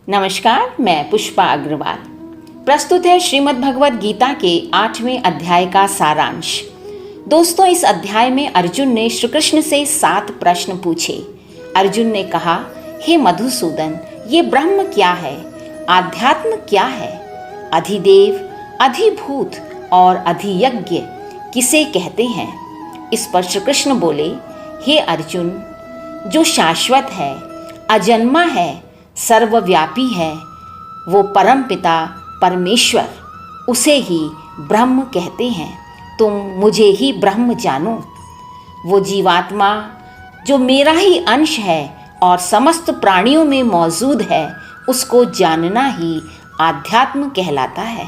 नमस्कार, मैं पुष्पा अग्रवाल। प्रस्तुत है श्रीमद् भगवद गीता के 8वें अध्याय का सारांश। दोस्तों, इस अध्याय में अर्जुन ने श्री कृष्ण से 7 प्रश्न पूछे। अर्जुन ने कहा, हे मधुसूदन, ये ब्रह्म क्या है? आध्यात्म क्या है? अधिदेव, अधिभूत और अधियज्ञ किसे कहते हैं? इस पर श्री कृष्ण बोले, हे अर्जुन, जो शाश्वत है, अजन्मा है, सर्वव्यापी है, वो परम पिता परमेश्वर, उसे ही ब्रह्म कहते हैं। तुम मुझे ही ब्रह्म जानो। वो जीवात्मा जो मेरा ही अंश है और समस्त प्राणियों में मौजूद है, उसको जानना ही आध्यात्म कहलाता है।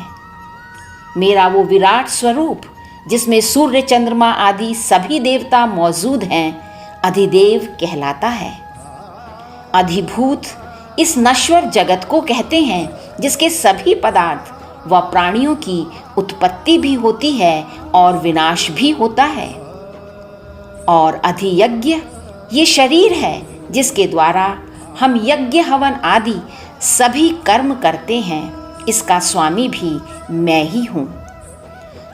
मेरा वो विराट स्वरूप जिसमें सूर्य, चंद्रमा आदि सभी देवता मौजूद हैं, अधिदेव कहलाता है। अधिभूत इस नश्वर जगत को कहते हैं जिसके सभी पदार्थ व प्राणियों की उत्पत्ति भी होती है और विनाश भी होता है। और अधियज्ञ ये शरीर है जिसके द्वारा हम यज्ञ हवन आदि सभी कर्म करते हैं। इसका स्वामी भी मैं ही हूँ।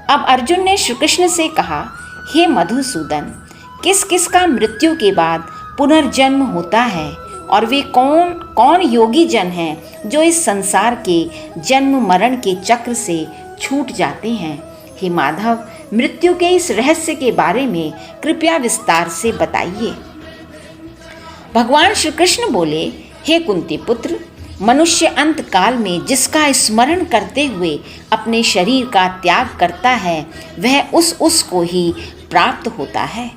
अब अर्जुन ने श्री कृष्ण से कहा, हे मधुसूदन, किस किस का मृत्यु के बाद पुनर्जन्म होता है और वे कौन कौन योगी जन हैं जो इस संसार के जन्म मरण के चक्र से छूट जाते हैं? हे माधव, मृत्यु के इस रहस्य के बारे में कृपया विस्तार से बताइए। भगवान श्री कृष्ण बोले, हे कुंती पुत्र, मनुष्य अंत काल में जिसका स्मरण करते हुए अपने शरीर का त्याग करता है, वह उसको ही प्राप्त होता है।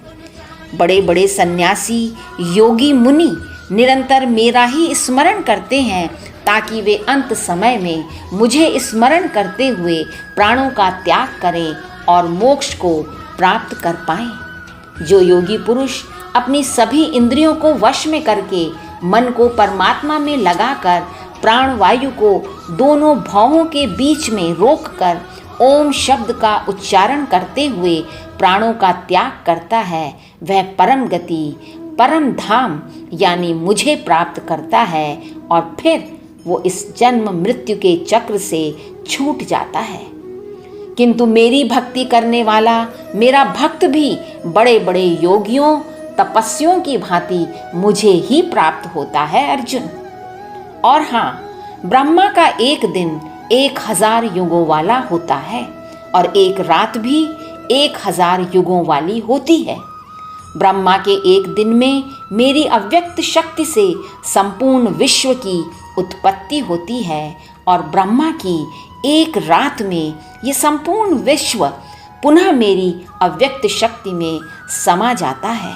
बड़े बड़े सन्यासी, योगी, मुनि निरंतर मेरा ही स्मरण करते हैं ताकि वे अंत समय में मुझे स्मरण करते हुए प्राणों का त्याग करें और मोक्ष को प्राप्त कर पाएं। जो योगी पुरुष अपनी सभी इंद्रियों को वश में करके मन को परमात्मा में लगाकर प्राण वायु को दोनों भौहों के बीच में रोककर ओम शब्द का उच्चारण करते हुए प्राणों का त्याग करता है, वह परम गति, परम धाम यानी मुझे प्राप्त करता है और फिर वो इस जन्म मृत्यु के चक्र से छूट जाता है। किंतु मेरी भक्ति करने वाला मेरा भक्त भी बड़े बड़े योगियों, तपस्वियों की भांति मुझे ही प्राप्त होता है अर्जुन। और हाँ, ब्रह्मा का एक दिन 1000 युगों वाला होता है और एक रात भी 1000 युगों वाली होती है। ब्रह्मा के एक दिन में मेरी अव्यक्त शक्ति से संपूर्ण विश्व की उत्पत्ति होती है और ब्रह्मा की एक रात में ये संपूर्ण विश्व पुनः मेरी अव्यक्त शक्ति में समा जाता है।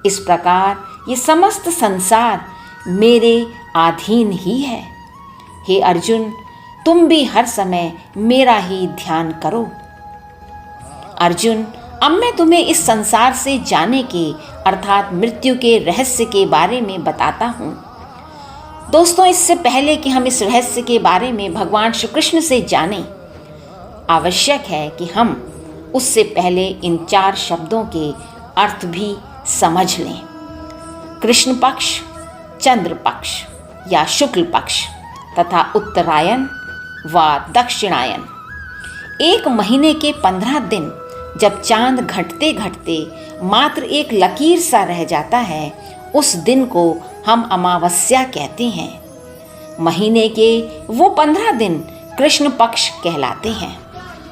इस प्रकार ये समस्त संसार मेरे अधीन ही है। हे अर्जुन, तुम भी हर समय मेरा ही ध्यान करो। अर्जुन, अब मैं तुम्हें इस संसार से जाने के अर्थात मृत्यु के रहस्य के बारे में बताता हूँ। दोस्तों, इससे पहले कि हम इस रहस्य के बारे में भगवान श्री कृष्ण से जानें, आवश्यक है कि हम उससे पहले इन 4 शब्दों के अर्थ भी समझ लें। कृष्ण पक्ष, चंद्र पक्ष या शुक्ल पक्ष तथा उत्तरायण व दक्षिणायन। एक महीने के 15 दिन जब चांद घटते घटते मात्र एक लकीर सा रह जाता है, उस दिन को हम अमावस्या कहते हैं। महीने के वो 15 दिन कृष्ण पक्ष कहलाते हैं।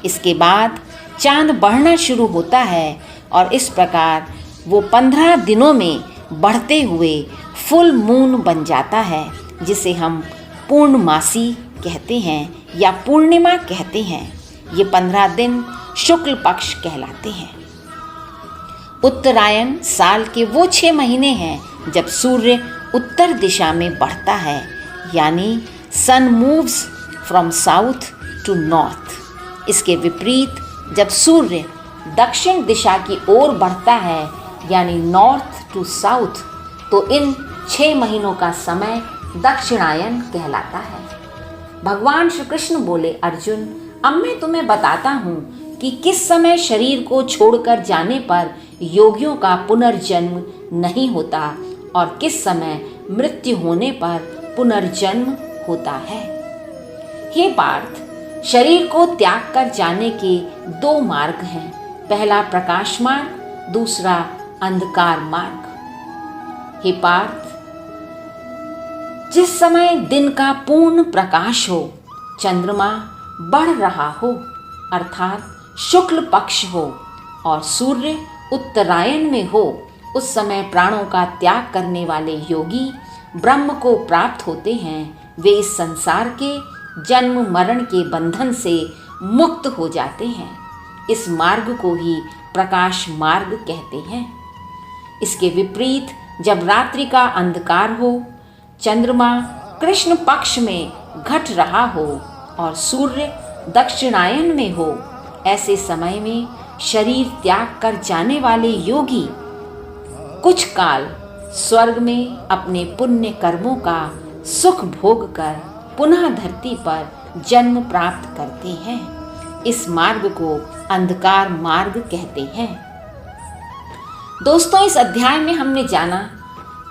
इसके बाद चांद बढ़ना शुरू होता है और इस प्रकार वो 15 दिनों में बढ़ते हुए फुल मून बन जाता है, जिसे हम पूर्णमासी कहते हैं या पूर्णिमा कहते हैं। ये 15 दिन शुक्ल पक्ष कहलाते हैं। उत्तरायण साल के वो 6 महीने हैं जब सूर्य उत्तर दिशा में बढ़ता है, यानी sun moves from south to north. इसके विपरीत जब सूर्य दक्षिण दिशा की ओर बढ़ता है, यानी नॉर्थ टू साउथ, तो इन 6 महीनों का समय दक्षिणायन कहलाता है। भगवान श्री कृष्ण बोले, अर्जुन, अब मैं तुम्हें बताता हूँ कि किस समय शरीर को छोड़कर जाने पर योगियों का पुनर्जन्म नहीं होता और किस समय मृत्यु होने पर पुनर्जन्म होता है। हे पार्थ, शरीर को त्याग कर जाने के दो मार्ग हैं। पहला प्रकाश मार्ग, दूसरा अंधकार मार्ग। हे पार्थ, जिस समय दिन का पूर्ण प्रकाश हो, चंद्रमा बढ़ रहा हो अर्थात शुक्ल पक्ष हो और सूर्य उत्तरायण में हो, उस समय प्राणों का त्याग करने वाले योगी ब्रह्म को प्राप्त होते हैं। वे इस संसार के जन्म मरण के बंधन से मुक्त हो जाते हैं। इस मार्ग को ही प्रकाश मार्ग कहते हैं। इसके विपरीत जब रात्रि का अंधकार हो, चंद्रमा कृष्ण पक्ष में घट रहा हो और सूर्य दक्षिणायन में हो, ऐसे समय में शरीर त्याग कर जाने वाले योगी कुछ काल स्वर्ग में अपने पुण्य कर्मों का सुख भोग कर पुनः धरती पर जन्म प्राप्त करते हैं। इस मार्ग को अंधकार मार्ग कहते हैं। दोस्तों, इस अध्याय में हमने जाना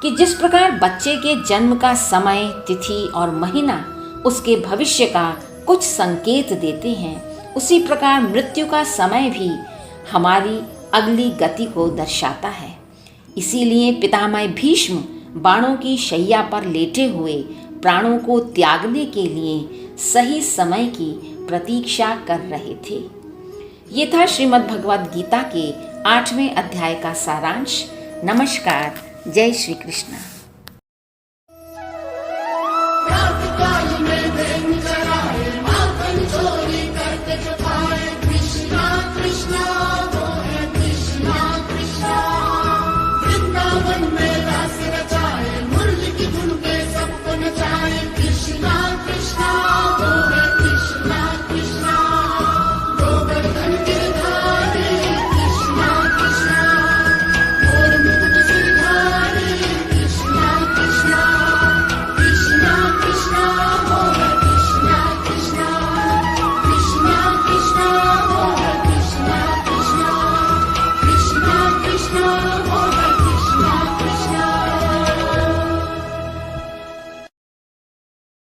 कि जिस प्रकार बच्चे के जन्म का समय, तिथि और महीना उसके भविष्य का कुछ संकेत देते हैं, उसी प्रकार मृत्यु का समय भी हमारी अगली गति को दर्शाता है। इसीलिए पितामह भीष्म बाणों की शैया पर लेटे हुए प्राणों को त्यागने के लिए सही समय की प्रतीक्षा कर रहे थे। ये था श्रीमद् भगवद गीता के 8वें अध्याय का सारांश। नमस्कार। जय श्री कृष्ण।